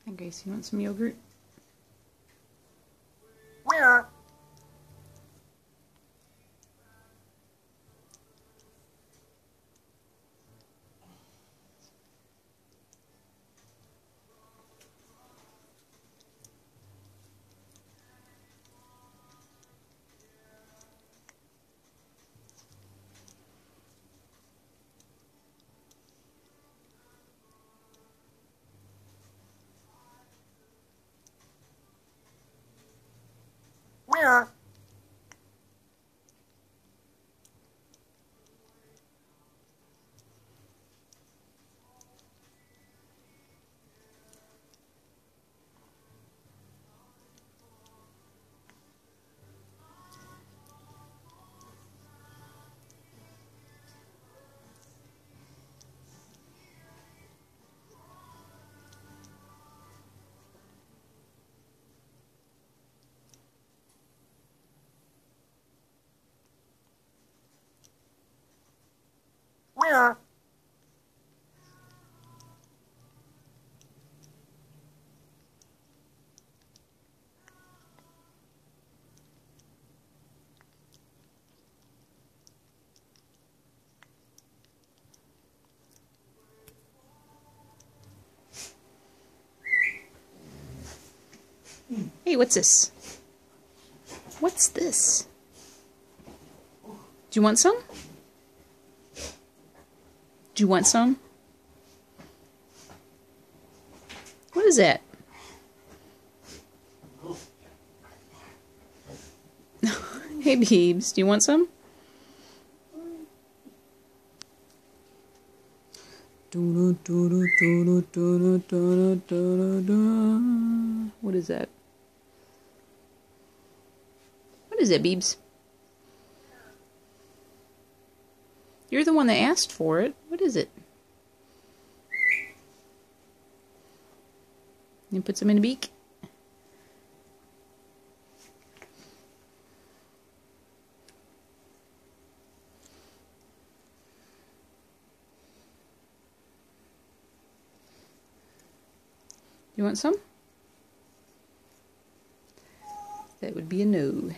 Hi Grace, you want some yogurt? Where? Where? Where? Hey, what's this? What's this? Do you want some? Do you want some? What is that? Hey, Beebs, do you want some? What is that? What is it, Beebs? You're the one that asked for it. What is it? You put some in a beak? You want some? That would be a no.